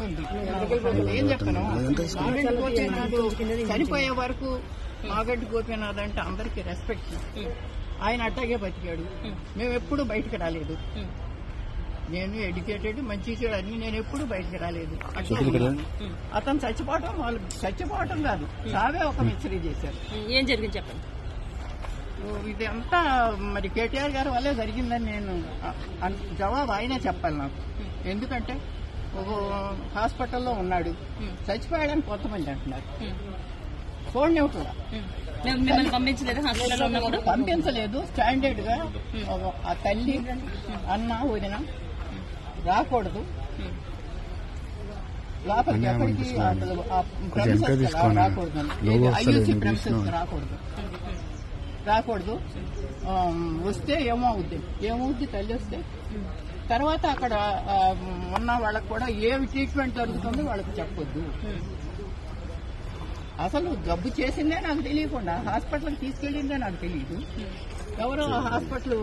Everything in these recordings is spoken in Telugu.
ఉంది. ఏం చెప్పను, మాగంటి గోపీనాథ్ చనిపోయే వరకు మాగంటి గోపీనాథ్ అంటే అందరికి రెస్పెక్ట్. ఆయన అట్టాగే బతికాడు. మేము ఎప్పుడు బయటకు రాలేదు. నేను ఎడ్యుకేటెడ్, మంచి చెడు అన్ని, నేను ఎప్పుడు బయటకు రాలేదు. అతను చచ్చిపోవటం కాదు, చావే ఒక మిస్టరీ చేశారు. ఏం జరిగింది చెప్పండి. ఇది అంతా మరి కేటీఆర్ గారి వల్లే జరిగిందని నేను జవాబు ఆయనే చెప్పాలి నాకు. ఎందుకంటే ఒక హాస్పిటల్లో ఉన్నాడు, చచ్చిపోయాడని కొంతమంది అంటున్నారు. చూడండి కూడా పంపించలేదు. స్టాండర్డ్ గా ఆ తల్లి అన్న వదిన రాకూడదు లోపలికి, ఎక్కడికి రాకూడదు, ఐయూసీ ప్రెమిసెస్ రాకూడదు. వస్తే ఏమవుద్ది తల్లి వస్తే తర్వాత అక్కడ ఉన్న వాళ్ళకు కూడా ఏమి ట్రీట్మెంట్ జరుగుతుందో వాళ్ళకి చెప్పొద్దు. అసలు జబ్బు చేసిందే నాకు తెలియకుండా హాస్పిటల్కి తీసుకెళ్లిందే నాకు తెలియదు. ఎవరో హాస్పిటల్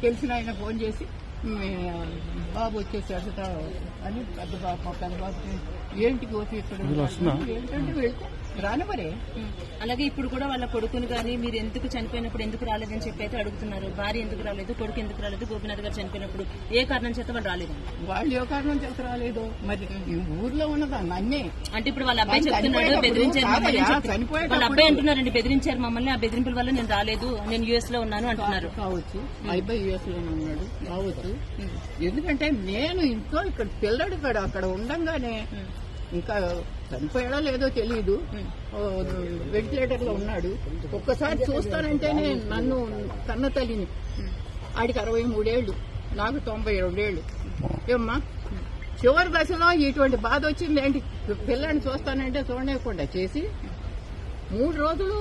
తెలిసిన ఆయన ఫోన్ చేసి బాబు వచ్చేసాడు అని పెద్ద బాబు ఏంటి గోపి ఇక్కడ ఏంటంటే వెళ్తే రానివరే. అలాగే ఇప్పుడు కూడా వాళ్ళ కొడుకుని కానీ మీరు ఎందుకు చనిపోయినప్పుడు ఎందుకు రాలేదని చెప్పి అయితే అడుగుతున్నారు. భార్య ఎందుకు రాలేదు, కొడుకు ఎందుకు రాలేదు, గోపీనాథ్ గారు చనిపోయినప్పుడు ఏ కారణం చేత వాళ్ళు రాలేదు. వాళ్ళు ఏ కారణం చేత రాలేదు మరి ఈ ఊర్లో ఉన్నదాన్ని అన్నీ. అంటే ఇప్పుడు వాళ్ళ అబ్బాయి చెప్తున్నాడు బెదిరించారు మమ్మల్ని, వాళ్ళ అబ్బాయి అంటున్నారండి బెదిరించారు మమ్మల్ని, ఆ బెదిరింపుల వల్ల నేను రాలేదు, నేను యుఎస్ లో ఉన్నాను అంటున్నారు. కావచ్చు, అబ్బాయి యుఎస్ లో ఉన్నాడు కావచ్చు. ఎందుకంటే నేను ఇంట్లో ఇక్కడ పిల్లడు అక్కడ ఉండంగానే ఇంకా చనిపోయాడో లేదో తెలియదు, వెంటిలేటర్ లో ఉన్నాడు. ఒక్కసారి చూస్తానంటేనే నన్ను కన్న తల్లిని, ఆడికి 63 ఏళ్లు, నాకు 92 ఏళ్లు. ఏమ్మా చివరి దశలో ఇటువంటి బాధ వచ్చింది ఏంటి, పిల్లని చూస్తానంటే చూడలేకుండా చేసి 3 రోజులు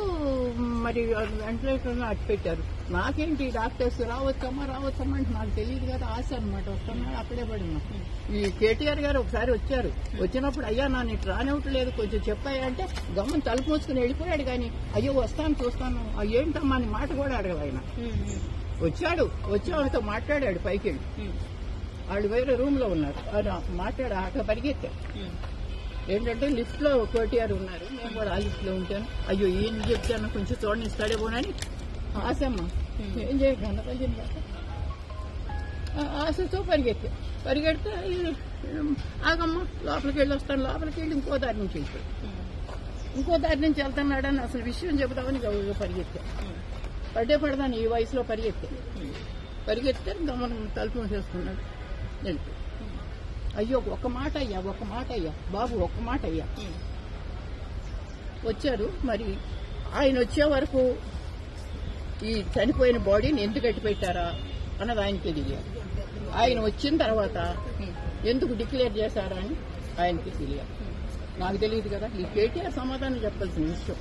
మరి వెంటిలేటర్ అట్టు పెట్టారు. నాకేంటి డాక్టర్స్ రావచ్చమ్మా అంటే నాకు తెలియదు కదా, ఆశ అనమాట. వస్తున్నా అక్కడే పడినా. ఈ కేటీఆర్ గారు ఒకసారి వచ్చారు, వచ్చినప్పుడు అయ్యా నా నీకు రానివ్వట్లేదు కొంచెం చెప్పాయా అంటే గమ్మని తలుపు మూసుకుని వెళ్ళిపోయాడు. కానీ అయ్యో వస్తాను చూస్తాను ఏంటమ్మా అని మాట కూడా అడగదు ఆయన. వచ్చి ఆమెతో మాట్లాడాడు పైకి వెళ్ళి, వాళ్ళు వేరే రూమ్ లో ఉన్నారు, మాట్లాడా అక్కడ పరిగెత్తారు. ఏంటంటే లిఫ్ట్ లో కేటీఆర్ ఉన్నారు, నేను కూడా ఆ లిఫ్ట్ లో ఉంటాను. అయ్యో ఏం చెప్తాను కొంచెం చూడండి ఇస్తాడేమోనని ఆశమ్మ ఏం చేయకుండా ఆశతో పరిగెడితే ఆగమ్మ లోపలికి వెళ్ళి వస్తాను, లోపలికి వెళ్ళి ఇంకో దారి నుంచి వెళ్తాడు, ఇంకో దారి నుంచి వెళ్తున్నాడని అసలు విషయం చెబుతామని పరిగెత్తా. పడదాను ఈ వయసులో పరిగెత్తే గమనం తలుపు మూసేసుకున్నాడు. వెళ్ళిపోయి అయ్యో ఒక్క మాట అయ్యా బాబు ఒక్క మాట అయ్యా. వచ్చారు మరి ఆయన వచ్చే వరకు ఈ చనిపోయిన బాడీని ఎందుకు కట్టి పెట్టారా అన్నది ఆయనకి తెలియాలి. ఆయన వచ్చిన తర్వాత ఎందుకు డిక్లేర్ చేశారా అని ఆయనకి తెలియాలి. నాకు తెలియదు కదా, ఈ కేటీఆర్ సమాధానం చెప్పాల్సిన విషయం.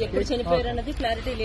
ఎప్పుడు చనిపోయారు అన్నది క్లారిటీ లేదు.